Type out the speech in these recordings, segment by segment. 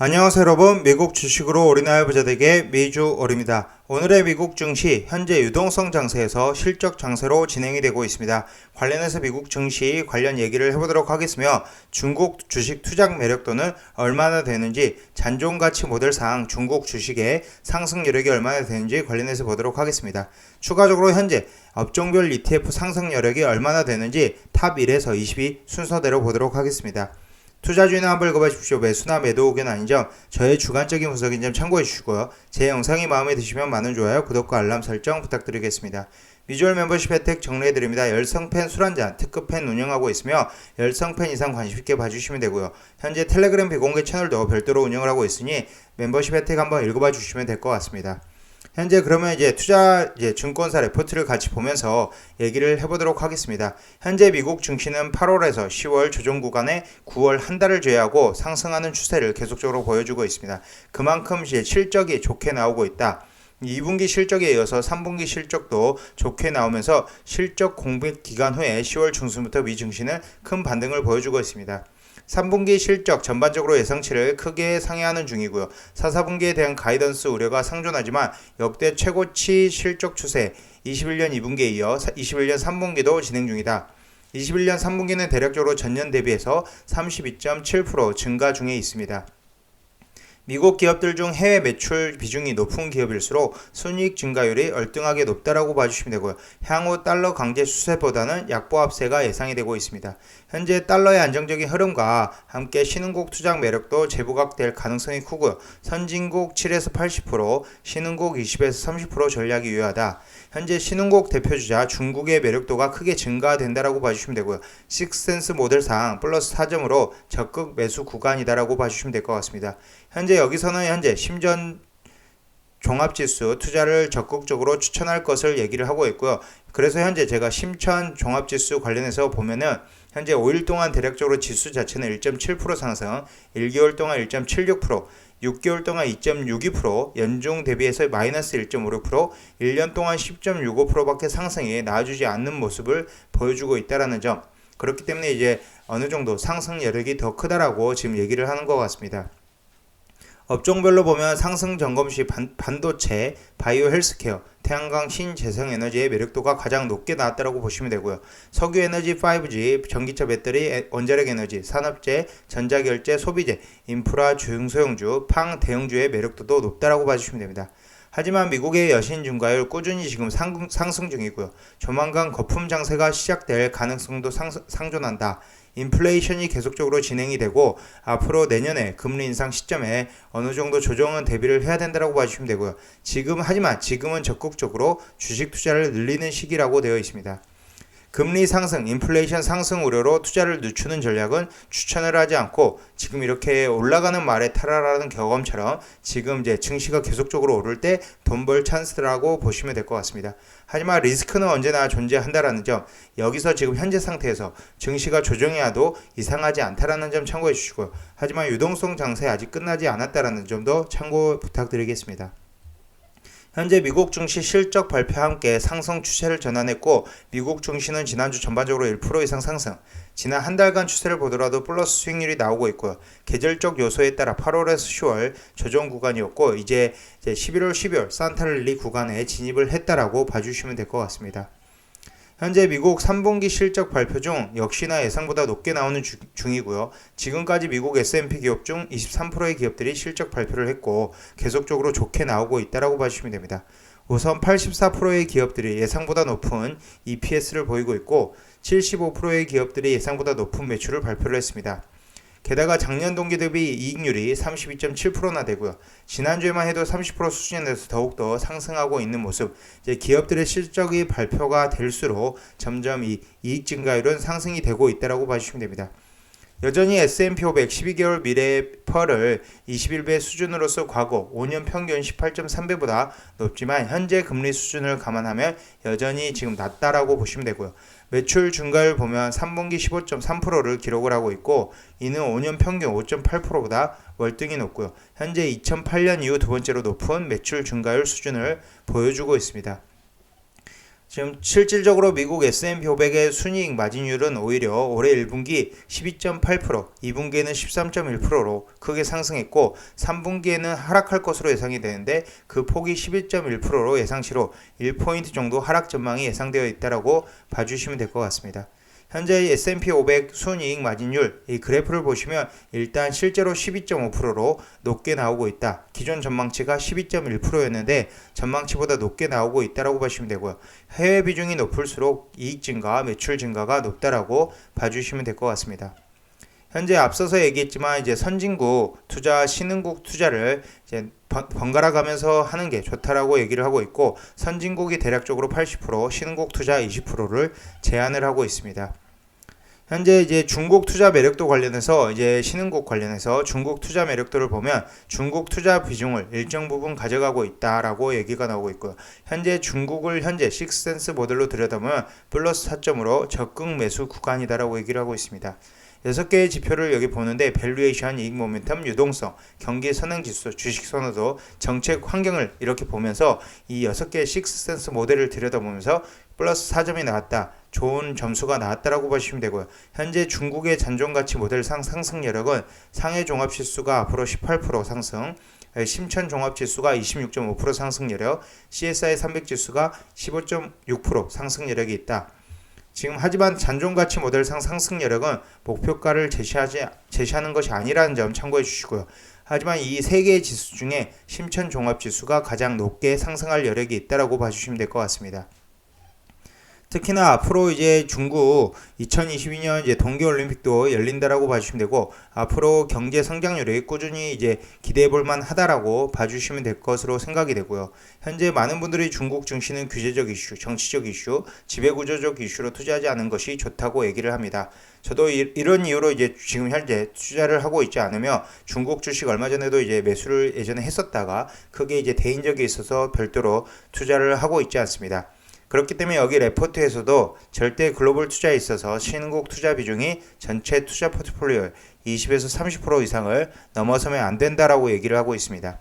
안녕하세요 여러분, 미국 주식으로 올인할 부자되게 미주올입니다. 오늘의 미국 증시 현재 유동성 장세에서 실적 장세로 진행이 되고 있습니다. 관련해서 미국 증시 관련 얘기를 해보도록 하겠으며, 중국 주식 투자 매력도는 얼마나 되는지, 잔존가치 모델상 중국 주식의 상승 여력이 얼마나 되는지 관련해서 보도록 하겠습니다. 추가적으로 현재 업종별 ETF 상승 여력이 얼마나 되는지 탑 1에서 20위 순서대로 보도록 하겠습니다. 투자주의는 한번 읽어봐주십시오. 매수나 매도 의견 아닌 점, 저의 주관적인 분석인 점 참고해 주시고요. 제 영상이 마음에 드시면 많은 좋아요, 구독과 알람 설정 부탁드리겠습니다. 미주얼 멤버십 혜택 정리해드립니다. 열성팬 술 한잔 특급팬 운영하고 있으며 열성팬 이상 관심 있게 봐주시면 되고요. 현재 텔레그램 비공개 채널도 별도로 운영을 하고 있으니 멤버십 혜택 한번 읽어봐 주시면 될 것 같습니다. 현재 그러면 투자 증권사 레포트를 같이 보면서 얘기를 해보도록 하겠습니다. 현재 미국 증시는 8월에서 10월 조정 구간에 9월 한 달을 제외하고 상승하는 추세를 계속적으로 보여주고 있습니다. 그만큼 실적이 좋게 나오고 있다. 2분기 실적에 이어서 3분기 실적도 좋게 나오면서 실적 공백 기간 후에 10월 중순부터 미 증시는 큰 반등을 보여주고 있습니다. 3분기 실적 전반적으로 예상치를 크게 상회하는 중이고요. 4, 4분기에 대한 가이던스 우려가 상존하지만 역대 최고치 실적 추세 21년 2분기에 이어 21년 3분기도 진행 중이다. 21년 3분기는 대략적으로 전년 대비해서 32.7% 증가 중에 있습니다. 미국 기업들 중 해외 매출 비중이 높은 기업일수록 순이익 증가율이 얼등하게 높다라고 봐주시면 되고요. 향후 달러 강제 수세보다는 약보합세가 예상이 되고 있습니다. 현재 달러의 안정적인 흐름과 함께 신흥국 투자 매력도 재부각될 가능성이 크고요. 선진국 7에서 80%, 신흥국 20에서 30% 전략이 유효하다. 현재 신흥국 대표주자 중국의 매력도가 크게 증가된다라고 봐주시면 되고요. 식센스 모델상 플러스 4점으로 적극 매수 구간이다라고 봐주시면 될 것 같습니다. 현재 여기서는 심전 종합지수 투자를 적극적으로 추천할 것을 얘기를 하고 있고요. 그래서 현재 제가 심천 종합지수 관련해서 보면은 현재 5일 동안 대략적으로 지수 자체는 1.7% 상승, 1개월 동안 1.76%, 6개월 동안 2.62%, 연중 대비해서 마이너스 1.56%, 1년 동안 10.65%밖에 상승이 나와주지 않는 모습을 보여주고 있다는 점. 그렇기 때문에 어느 정도 상승 여력이 더 크다라고 지금 얘기를 하는 것 같습니다. 업종별로 보면 상승 점검 시 반도체, 바이오 헬스케어, 태양광, 신재생에너지의 매력도가 가장 높게 나왔다고 보시면 되고요. 석유에너지, 5G, 전기차 배터리, 원자력 에너지, 산업재, 전자결제, 소비재, 인프라, 중소형주, 팡, 대형주의 매력도도 높다고 봐주시면 됩니다. 하지만 미국의 여신 증가율 꾸준히 지금 상승 중이고요. 조만간 거품 장세가 시작될 가능성도 상존한다. 인플레이션이 계속적으로 진행이 되고 앞으로 내년에 금리 인상 시점에 어느 정도 조정은 대비를 해야 된다고 봐주시면 되고요. 하지만 지금은 적극적으로 주식 투자를 늘리는 시기라고 되어 있습니다. 금리 상승, 인플레이션 상승 우려로 투자를 늦추는 전략은 추천을 하지 않고, 지금 이렇게 올라가는 말에 탈하라는 경험처럼 지금 증시가 계속적으로 오를 때 돈 벌 찬스라고 보시면 될 것 같습니다. 하지만 리스크는 언제나 존재한다라는 점, 여기서 지금 현재 상태에서 증시가 조정이 와도 이상하지 않다라는 점 참고해 주시고요. 하지만 유동성 장세 아직 끝나지 않았다라는 점도 참고 부탁드리겠습니다. 현재 미국 증시 실적 발표와 함께 상승 추세를 전환했고, 미국 증시는 지난주 전반적으로 1% 이상 상승, 지난 한 달간 추세를 보더라도 플러스 수익률이 나오고 있고요. 계절적 요소에 따라 8월에서 10월 조정 구간이었고, 이제 11월, 12월 산타랠리 구간에 진입을 했다라고 봐주시면 될 것 같습니다. 현재 미국 3분기 실적 발표 중 역시나 예상보다 높게 나오는 중이고요. 지금까지 미국 S&P 기업 중 23%의 기업들이 실적 발표를 했고 계속적으로 좋게 나오고 있다고 봐주시면 됩니다. 우선 84%의 기업들이 예상보다 높은 EPS를 보이고 있고 75%의 기업들이 예상보다 높은 매출을 발표를 했습니다. 게다가 작년 동기 대비 이익률이 32.7%나 되고요. 지난주에만 해도 30% 수준에서 더욱더 상승하고 있는 모습. 기업들의 실적이 발표가 될수록 점점 이 이익 증가율은 상승이 되고 있다고 봐주시면 됩니다. 여전히 S&P 500 12개월 미래 펄을 21배 수준으로서 과거 5년 평균 18.3배보다 높지만 현재 금리 수준을 감안하면 여전히 지금 낮다라고 보시면 되고요. 매출 증가율 보면 3분기 15.3%를 기록을 하고 있고, 이는 5년 평균 5.8%보다 월등히 높고요. 현재 2008년 이후 두 번째로 높은 매출 증가율 수준을 보여주고 있습니다. 지금 실질적으로 미국 S&P 500의 순이익 마진율은 오히려 올해 1분기 12.8%, 2분기에는 13.1%로 크게 상승했고 3분기에는 하락할 것으로 예상이 되는데 그 폭이 11.1%로 예상치로 1포인트 정도 하락 전망이 예상되어 있다고 봐주시면 될 것 같습니다. 현재 S&P 500 순이익 마진율 이 그래프를 보시면 일단 실제로 12.5%로 높게 나오고 있다. 기존 전망치가 12.1%였는데 전망치보다 높게 나오고 있다라고 보시면 되고요. 해외 비중이 높을수록 이익 증가, 매출 증가가 높다라고 봐주시면 될 것 같습니다. 현재 앞서서 얘기했지만 이제 선진국 투자, 신흥국 투자를 이제 번갈아 가면서 하는 게 좋다라고 얘기를 하고 있고 선진국이 대략적으로 80%, 신흥국 투자 20%를 제한을 하고 있습니다. 현재 이제 중국 투자 매력도 관련해서 이제 신흥국 관련해서 중국 투자 매력도를 보면 중국 투자 비중을 일정 부분 가져가고 있다라고 얘기가 나오고 있고요. 현재 중국을 현재 식스센스 모델로 들여다보면 플러스 4점으로 적극 매수 구간이다라고 얘기를 하고 있습니다. 6개의 지표를 여기 보는데 밸류에이션, 이익 모멘텀, 유동성, 경기 선행지수, 주식 선호도, 정책 환경을 이렇게 보면서 이 6개의 식스센스 모델을 들여다보면서 플러스 4점이 나왔다. 좋은 점수가 나왔다라고 보시면 되고요. 현재 중국의 잔존가치 모델상 상승 여력은 상해 종합지수가 앞으로 18% 상승, 심천 종합지수가 26.5% 상승 여력, CSI 300지수가 15.6% 상승 여력이 있다. 지금 하지만 잔존가치 모델상 상승 여력은 목표가를 제시하는 것이 아니라는 점 참고해 주시고요. 하지만 이 세 개의 지수 중에 심천 종합지수가 가장 높게 상승할 여력이 있다라고 봐주시면 될 것 같습니다. 특히나 앞으로 이제 중국 2022년 이제 동계올림픽도 열린다라고 봐주시면 되고 앞으로 경제 성장률이 꾸준히 이제 기대해 볼 만하다라고 봐주시면 될 것으로 생각이 되고요. 현재 많은 분들이 중국 증시는 규제적 이슈, 정치적 이슈, 지배구조적 이슈로 투자하지 않은 것이 좋다고 얘기를 합니다. 저도 이런 이유로 이제 지금 현재 투자를 하고 있지 않으며 중국 주식 얼마 전에도 이제 매수를 예전에 했었다가 그게 이제 대인적이 있어서 별도로 투자를 하고 있지 않습니다. 그렇기 때문에 여기 레포트에서도 절대 글로벌 투자에 있어서 신흥국 투자 비중이 전체 투자 포트폴리오의 20에서 30% 이상을 넘어서면 안 된다라고 얘기를 하고 있습니다.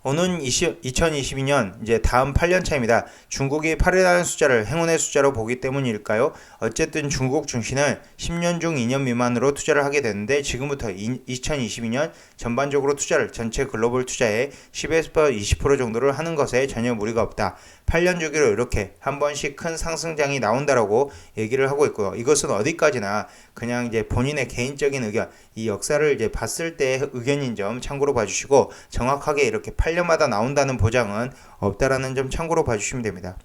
오는 2022년 이제 다음 8년 차입니다. 중국이 8이라는 숫자를 행운의 숫자로 보기 때문일까요? 어쨌든 중국 증시는 10년 중 2년 미만으로 투자를 하게 되는데 지금부터 2022년 전반적으로 투자를 전체 글로벌 투자의 10에서 20% 정도를 하는 것에 전혀 무리가 없다. 8년 주기로 이렇게 한 번씩 큰 상승장이 나온다라고 얘기를 하고 있고요. 이것은 어디까지나 그냥 이제 본인의 개인적인 의견, 이 역사를 이제 봤을 때의 의견인 점 참고로 봐주시고 정확하게 이렇게 8년마다 나온다는 보장은 없다라는 점 참고로 봐주시면 됩니다.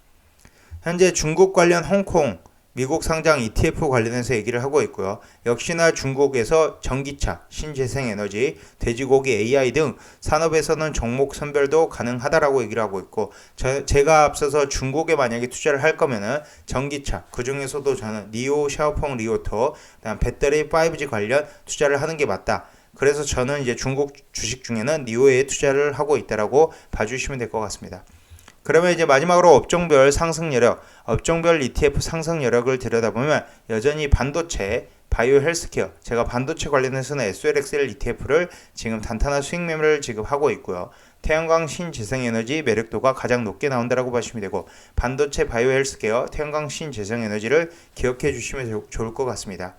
현재 중국 관련 홍콩, 미국 상장 ETF 관련해서 얘기를 하고 있고요. 역시나 중국에서 전기차, 신재생에너지, 돼지고기 AI 등 산업에서는 종목 선별도 가능하다라고 얘기를 하고 있고 제가 앞서서 중국에 만약에 투자를 할 거면은 전기차, 그 중에서도 저는 니오, 샤오펑, 리오토, 그다음 배터리 5G 관련 투자를 하는 게 맞다. 그래서 저는 이제 중국 주식 중에는 니오에 투자를 하고 있다라고 봐주시면 될 것 같습니다. 그러면 이제 마지막으로 업종별 상승 여력, 업종별 ETF 상승 여력을 들여다보면 여전히 반도체, 바이오 헬스케어, 제가 반도체 관련해서는 SOLXL ETF를 지금 단단한 수익 매매를 지금 하고 있고요. 태양광 신재생에너지 매력도가 가장 높게 나온다라고 보시면 되고 반도체, 바이오 헬스케어, 태양광 신재생에너지를 기억해 주시면 좋을 것 같습니다.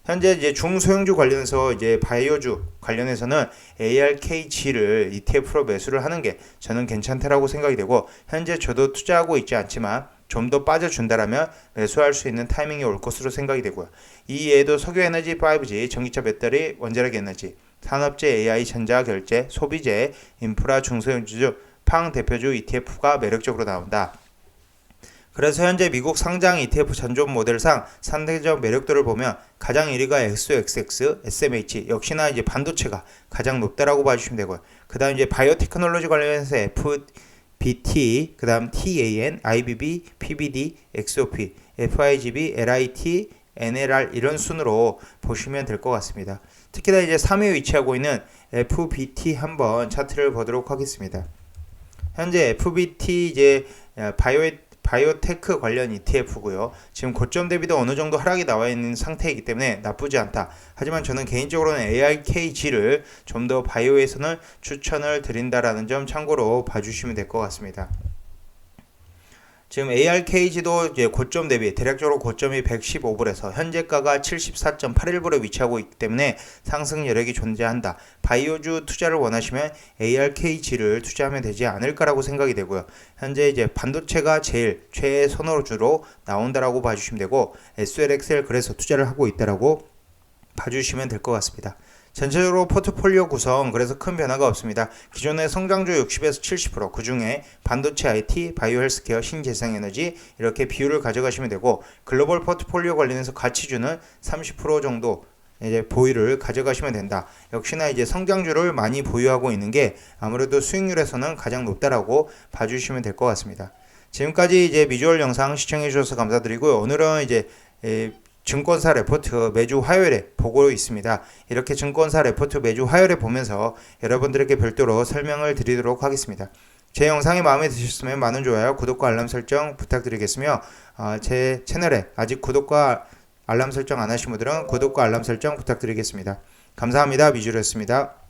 현재 이제 중소형주 관련해서 이제 바이오주 관련해서는 ARKG를 ETF로 매수를 하는 게 저는 괜찮다라고 생각이 되고 현재 저도 투자하고 있지 않지만 좀 더 빠져준다라면 매수할 수 있는 타이밍이 올 것으로 생각이 되고요. 이 외에도 석유에너지 5G, 전기차 배터리, 원자력 에너지, 산업재 AI, 전자결제, 소비재, 인프라 중소형주, 팡 대표주 ETF가 매력적으로 나온다. 그래서 현재 미국 상장 ETF 전존 모델상 상대적 매력도를 보면 가장 1위가 XOXX, SMH, 역시나 이제 반도체가 가장 높다라고 봐주시면 되고요. 그 다음 이제 바이오테크놀로지 관련해서 FBT, 그 다음 TAN, IBB, PBD, XOP, FIGB, LIT, NLR 이런 순으로 보시면 될 것 같습니다. 특히나 이제 3위에 위치하고 있는 FBT 한번 차트를 보도록 하겠습니다. 현재 FBT 이제 바이오테크 관련 ETF고요. 지금 고점 대비도 어느 정도 하락이 나와 있는 상태이기 때문에 나쁘지 않다. 하지만 저는 개인적으로는 ARKG를 좀 더 바이오에서는 추천을 드린다라는 점 참고로 봐주시면 될 것 같습니다. 지금 ARKG도 이제 고점 대비 대략적으로 고점이 115불에서 현재가가 74.81불에 위치하고 있기 때문에 상승 여력이 존재한다. 바이오주 투자를 원하시면 ARKG를 투자하면 되지 않을까라고 생각이 되고요. 현재 이제 반도체가 제일 최애 선호주로 나온다라고 봐주시면 되고 SLXL 그래서 투자를 하고 있다라고 봐주시면 될 것 같습니다. 전체적으로 포트폴리오 구성 그래서 큰 변화가 없습니다. 기존의 성장주 60에서 70%, 그 중에 반도체 IT, 바이오 헬스케어, 신재생에너지 이렇게 비율을 가져가시면 되고 글로벌 포트폴리오 관련해서 가치주는 30% 정도 이제 보유를 가져가시면 된다. 역시나 이제 성장주를 많이 보유하고 있는 게 아무래도 수익률에서는 가장 높다라고 봐주시면 될 것 같습니다. 지금까지 이제 비주얼 영상 시청해 주셔서 감사드리고요. 오늘은 이제 증권사 레포트 매주 화요일에 보고 있습니다. 이렇게 증권사 레포트 매주 화요일에 보면서 여러분들에게 별도로 설명을 드리도록 하겠습니다. 제 영상이 마음에 드셨으면 많은 좋아요, 구독과 알람 설정 부탁드리겠으며 제 채널에 아직 구독과 알람 설정 안 하신 분들은 구독과 알람 설정 부탁드리겠습니다. 감사합니다. 미주였습니다.